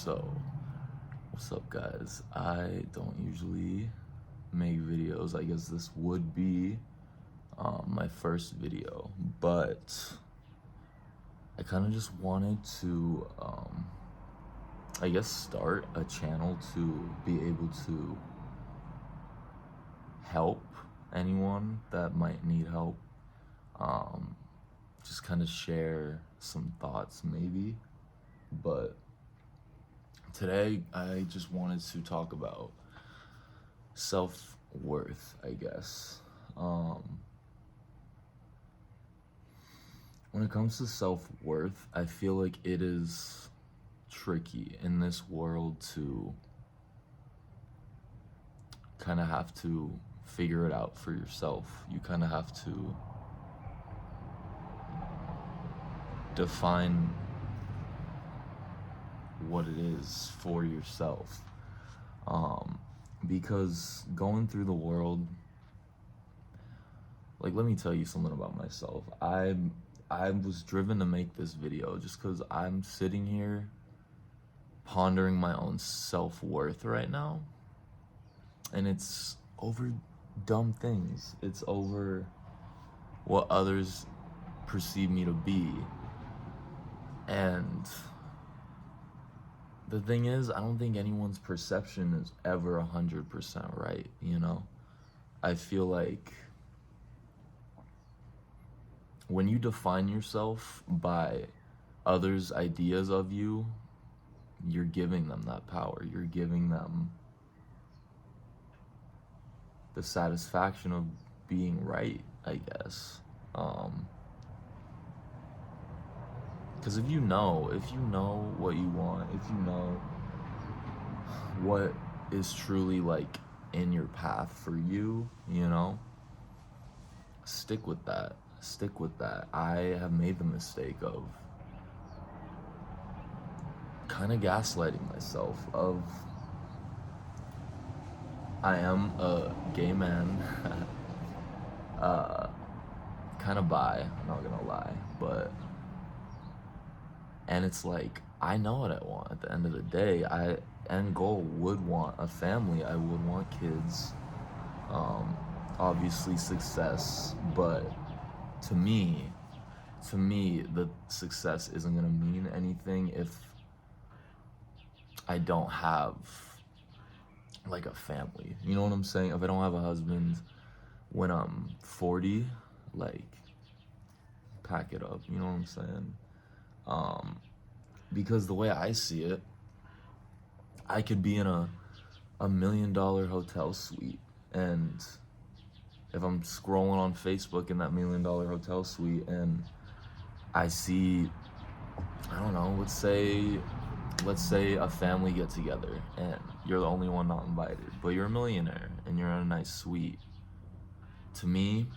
So, what's up, guys? I don't usually make videos. I guess this would be my first video, but I kind of just wanted to, I guess, start a channel to be able to help anyone that might need help. Just kind of share some thoughts, maybe. But today, I just wanted to talk about self-worth, I guess. When it comes to self-worth, I feel like it is tricky in this world to kind of have to figure it out for yourself. You kind of have to define what it is for yourself. Because going through the world, like, let me tell you something about myself. I was driven to make this video just because I'm sitting here pondering my own self-worth right now. And it's over dumb things. It's over what others perceive me to be. And the thing is, I don't think anyone's perception is ever 100% right, you know? I feel like when you define yourself by others' ideas of you, you're giving them that power. You're giving them the satisfaction of being right, I guess. Because if you know what you want, if you know what is truly like in your path for you, you know, stick with that. Stick with that. I have made the mistake of kind of gaslighting myself of I am a gay man, kind of bi, I'm not gonna lie, but and it's like, I know what I want at the end of the day. End goal would want a family. I would want kids. Obviously success, but to me, the success isn't gonna mean anything if I don't have like a family. You know what I'm saying? If I don't have a husband when I'm 40, like, pack it up. You know what I'm saying? Because the way I see it, I could be in a $1 million hotel suite, and if I'm scrolling on Facebook in that $1 million hotel suite and I see, I don't know, let's say a family get together and you're the only one not invited, but you're a millionaire and you're in a nice suite. To me,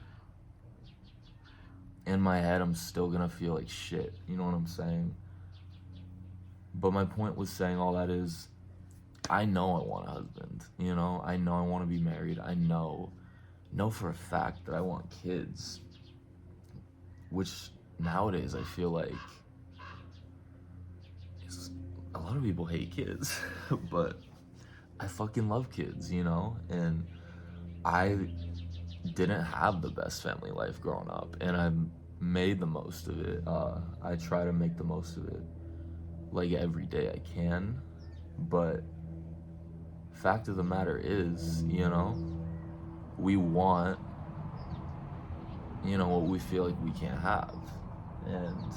in my head, I'm still gonna feel like shit. You know what I'm saying? But my point with saying all that is, I know I want a husband, you know? I know I want to be married. I know for a fact that I want kids. Which nowadays I feel like a lot of people hate kids, but I fucking love kids, you know? And I didn't have the best family life growing up, and I made the most of it. I try to make the most of it, like, every day I can. But fact of the matter is, you know, we want, you know, what we feel like we can't have. And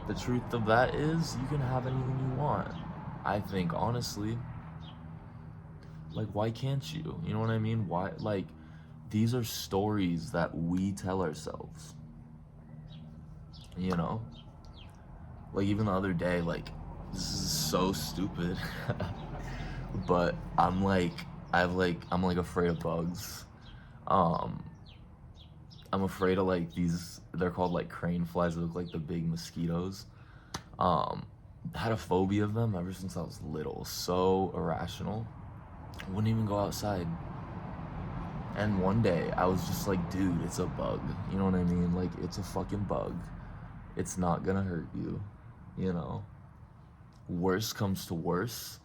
the truth of that is, you can have anything you want. I think, honestly, like, why can't you? You know what I mean? Why, like, these are stories that we tell ourselves, you know? Like, even the other day, like, this is so stupid, but I'm like afraid of bugs. I'm afraid of, like, these, they're called, like, crane flies. They look like the big mosquitoes. Had a phobia of them ever since I was little. So irrational. Wouldn't even go outside. And one day, I was just like, dude, it's a bug. You know what I mean? Like, it's a fucking bug. It's not gonna hurt you, you know? worst comes to worst,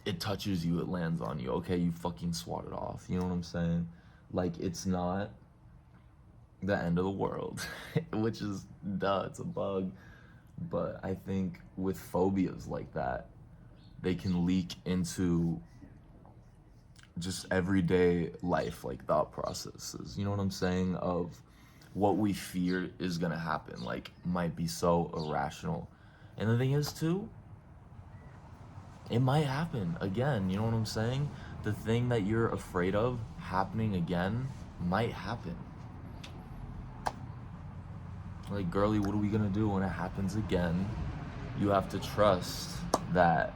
it touches you, it lands on you. Okay, you fucking swat it off. You know what I'm saying? Like, it's not the end of the world, which is, duh, it's a bug. But I think with phobias like that, they can leak into just everyday life, like thought processes. You know what I'm saying? Of what we fear is gonna happen, like, might be so irrational. And the thing is, too, it might happen again. You know what I'm saying? The thing that you're afraid of happening again might happen. Like, girly, what are we gonna do when it happens again? You have to trust that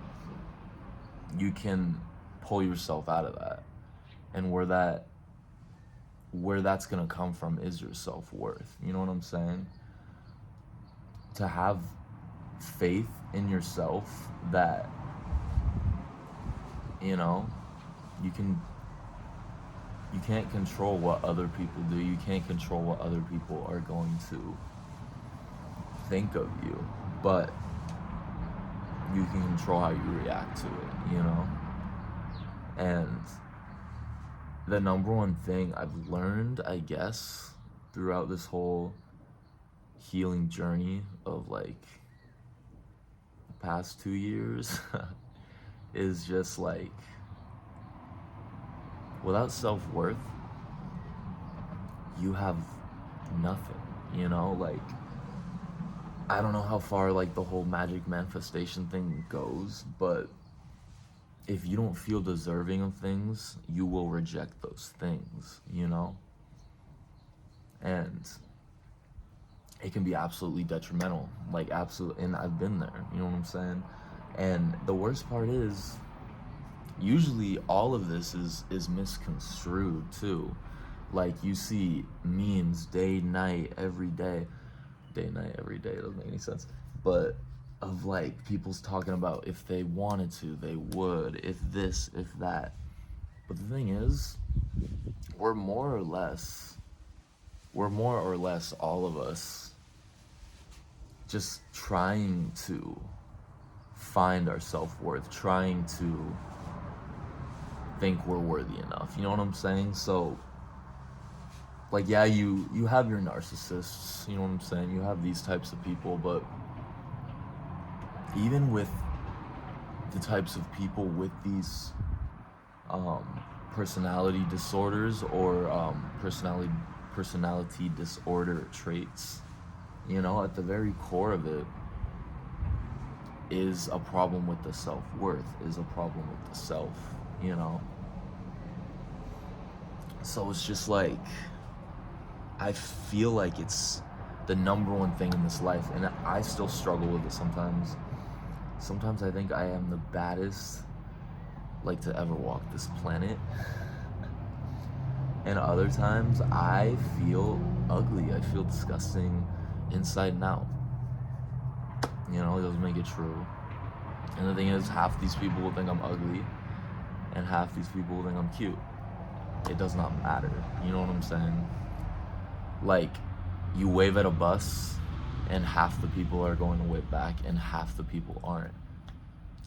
you can pull yourself out of that. And where that's gonna come from is your self-worth. You know what I'm saying? To have faith in yourself that, you know, you can't control what other people do. You can't control what other people are going to think of you, but you can control how you react to it, you know? And the number one thing I've learned, I guess, throughout this whole healing journey of like the past 2 years is just like, without self-worth, you have nothing, you know? Like, I don't know how far like the whole magic manifestation thing goes, but if you don't feel deserving of things, you will reject those things, you know? And it can be absolutely detrimental, like absolutely, and I've been there, you know what I'm saying? And the worst part is, usually all of this is misconstrued too. Like, you see memes day, night, every day. Day, night, every day, doesn't make any sense. But of like people's talking about if they wanted to, they would, if this, if that. But the thing is, we're more or less all of us just trying to find our self-worth, trying to think we're worthy enough. You know what I'm saying? So, like, yeah, you have your narcissists, you know what I'm saying? You have these types of people, but even with the types of people with these personality disorders or personality disorder traits, you know, at the very core of it is a problem with the self-worth, is a problem with the self, you know? So it's just like, I feel like it's the number one thing in this life, and I still struggle with it sometimes. Sometimes I think I am the baddest, like, to ever walk this planet. And other times I feel ugly. I feel disgusting inside and out. You know, it doesn't make it true. And the thing is, half these people will think I'm ugly, and half these people will think I'm cute. It does not matter. You know what I'm saying? Like, you wave at a bus, and half the people are going to wave back, and half the people aren't.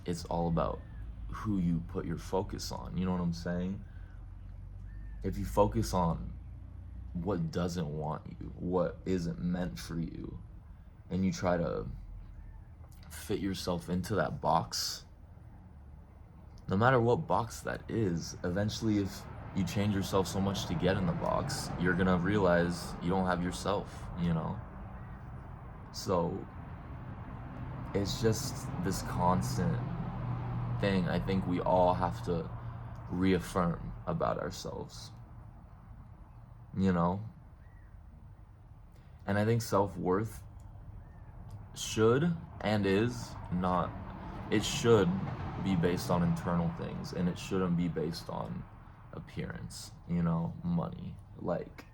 It's all about who you put your focus on. You know what I'm saying? If you focus on what doesn't want you, what isn't meant for you, and you try to fit yourself into that box, no matter what box that is, eventually, if you change yourself so much to get in the box, you're gonna realize you don't have yourself, you know? So it's just this constant thing I think we all have to reaffirm about ourselves, you know? And I think self-worth should and is not, it should be based on internal things, and it shouldn't be based on appearance, you know, money. Like,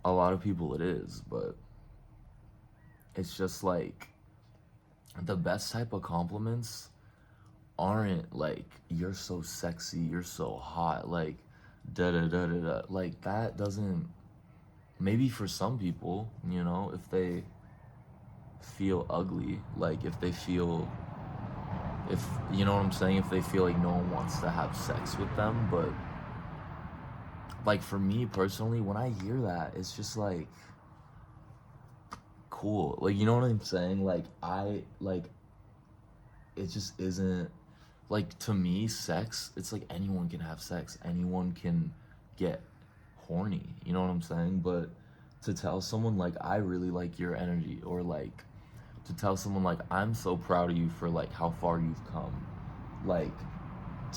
a lot of people it is, but it's just like, the best type of compliments aren't like, you're so sexy, you're so hot, like, da da da da da. Like, that doesn't, maybe for some people, you know, if they feel ugly, like, if they feel If you know what I'm saying, if they feel like no one wants to have sex with them. But like for me personally, when I hear that, it's just like cool. Like you know what I'm saying? Like I like it just isn't like to me sex, it's like anyone can have sex. Anyone can get horny. You know what I'm saying? But to tell someone like I really like your energy, or like to tell someone like I'm so proud of you for like how far you've come, like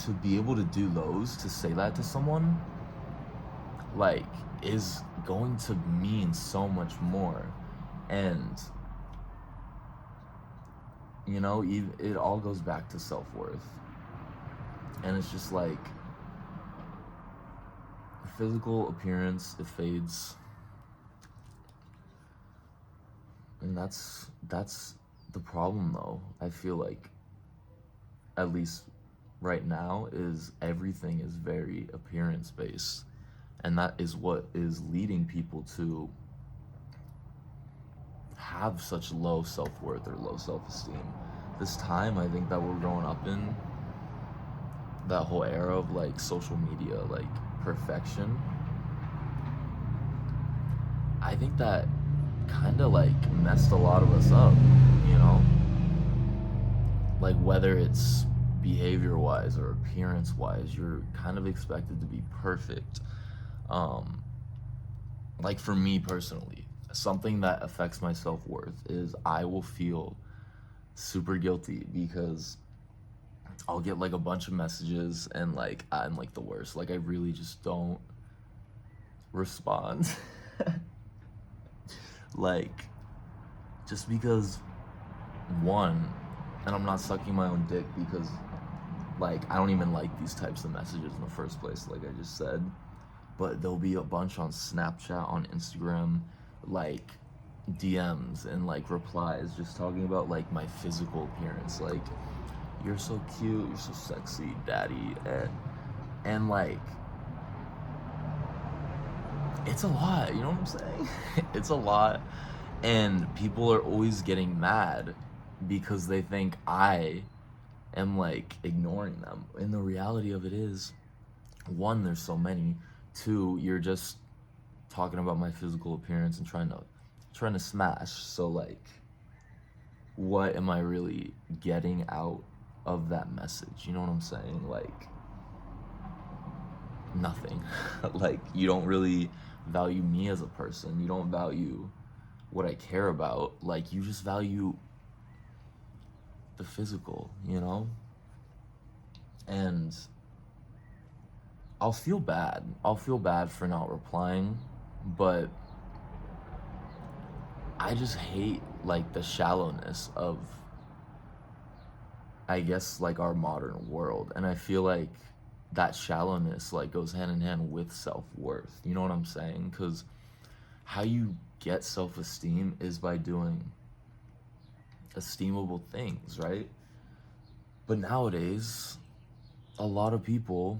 to be able to do those, to say that to someone, like is going to mean so much more. And you know, it all goes back to self-worth. And it's just like physical appearance, it fades. And that's the problem though. I feel like, at least right now, is everything is very appearance based. And that is what is leading people to have such low self-worth or low self-esteem. This time I think that we're growing up in, that whole era of like social media, like perfection, I think that kind of like messed a lot of us up, you know? Like whether it's behavior wise or appearance wise, you're kind of expected to be perfect. Um, like for me personally, something that affects my self worth is I will feel super guilty because I'll get like a bunch of messages and like I'm like the worst. Like I really just don't respond. Like just because, one, and I'm not sucking my own dick because like I don't even like these types of messages in the first place, like I just said. But there'll be a bunch on Snapchat, on Instagram, like DMs and like replies just talking about like my physical appearance, like you're so cute, you're so sexy, daddy, and like it's a lot, you know what I'm saying? It's a lot, and people are always getting mad because they think I am like ignoring them. And the reality of it is, one, there's so many. Two, you're just talking about my physical appearance and trying to smash. So like, what am I really getting out of that message? You know what I'm saying? Like nothing. Like you don't really value me as a person. You don't value what I care about. Like you just value the physical, you know? And I'll feel bad. I'll feel bad for not replying, but I just hate like the shallowness of, I guess, like our modern world. And I feel like that shallowness like goes hand in hand with self-worth. You know what I'm saying? Cuz how you get self-esteem is by doing esteemable things, right? But nowadays, a lot of people,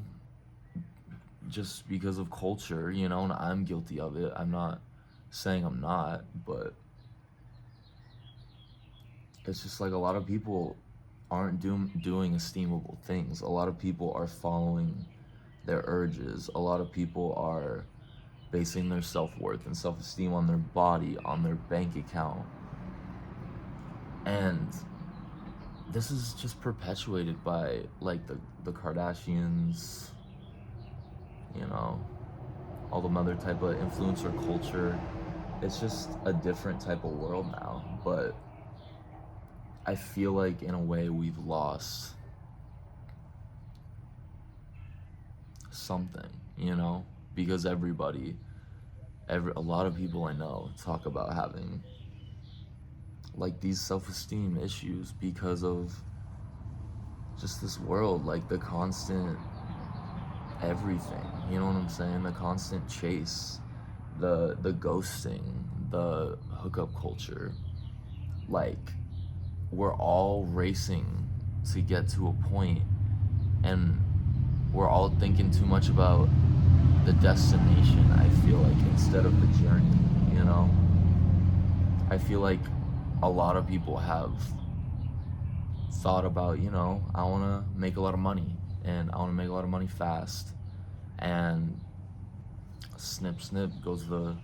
just because of culture, you know, and I'm guilty of it. I'm not saying I'm not, but it's just like a lot of people aren't doing esteemable things. A lot of people are following their urges. A lot of people are basing their self-worth and self-esteem on their body, on their bank account. And this is just perpetuated by like the Kardashians, you know, all the other type of influencer culture. It's just a different type of world now. But I feel like in a way we've lost something, you know, because a lot of people I know talk about having like these self-esteem issues because of just this world, like the constant everything, you know what I'm saying? The constant chase, the ghosting, the hookup culture. Like we're all racing to get to a point, and we're all thinking too much about the destination, I feel like, instead of the journey, you know? I feel like a lot of people have thought about, I want to make a lot of money, and I want to make a lot of money fast. And snip, snip goes the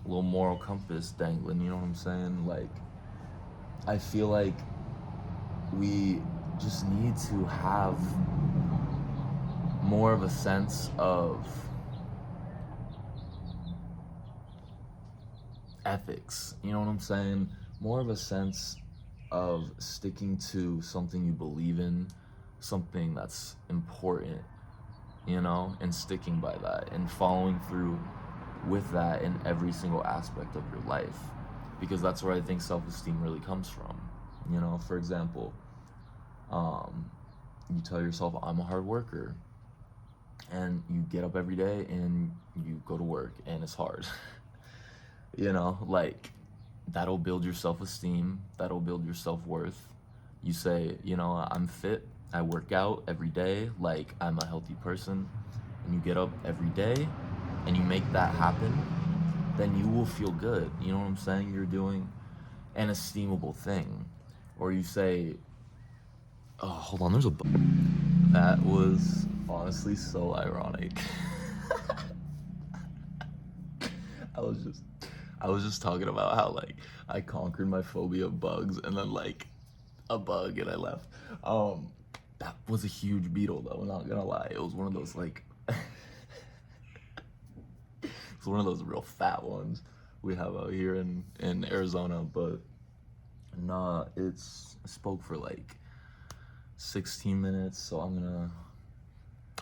little moral compass dangling, you know what I'm saying? Like, I feel like we just need to have more of a sense of ethics, you know what I'm saying? More of a sense of sticking to something you believe in, something that's important, and sticking by that and following through with that in every single aspect of your life. Because that's where I think self-esteem really comes from. For example, you tell yourself, I'm a hard worker. And you get up every day and you go to work and it's hard. Like, that'll build your self-esteem, that'll build your self-worth. You say, I'm fit, I work out every day, like I'm a healthy person, and you get up every day and you make that happen, then you will feel good. You know what I'm saying? You're doing an esteemable thing. Or you say, oh, hold on, there's a that was honestly so ironic. I was just I was just talking about how, like, I conquered my phobia of bugs, and then, like, a bug and I left. That was a huge beetle though, I'm not gonna lie. It was one of those, like, it's one of those real fat ones we have out here in Arizona. But nah, it spoke for like 16 minutes, so I'm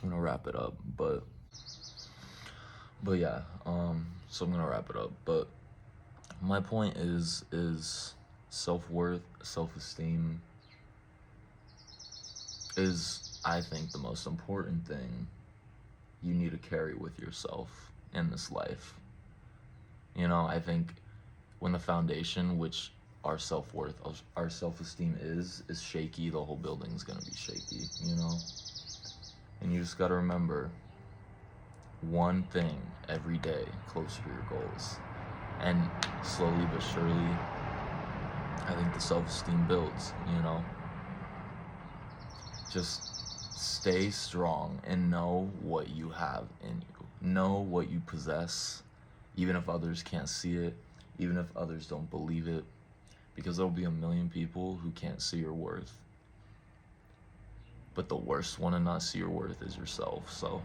gonna wrap it up. But yeah, so I'm gonna wrap it up. But my point is self-worth, self-esteem is, I think, the most important thing you need to carry with yourself in this life. I think when the foundation, which our self-worth, our self-esteem is shaky, the whole building's gonna be shaky. And you just gotta remember one thing every day closer to your goals. And slowly but surely, I think the self-esteem builds. Just stay strong and know what you have in you. Know what you possess, even if others can't see it, even if others don't believe it, because there'll be a million people who can't see your worth. But the worst one to not see your worth is yourself. So,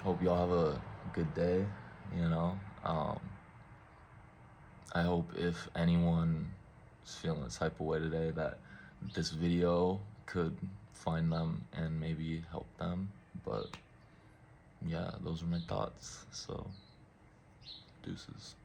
hope y'all have a good day, you know? I hope if anyone is feeling a type of way today, that this video could find them and maybe help them. But yeah, those are my thoughts. So, deuces.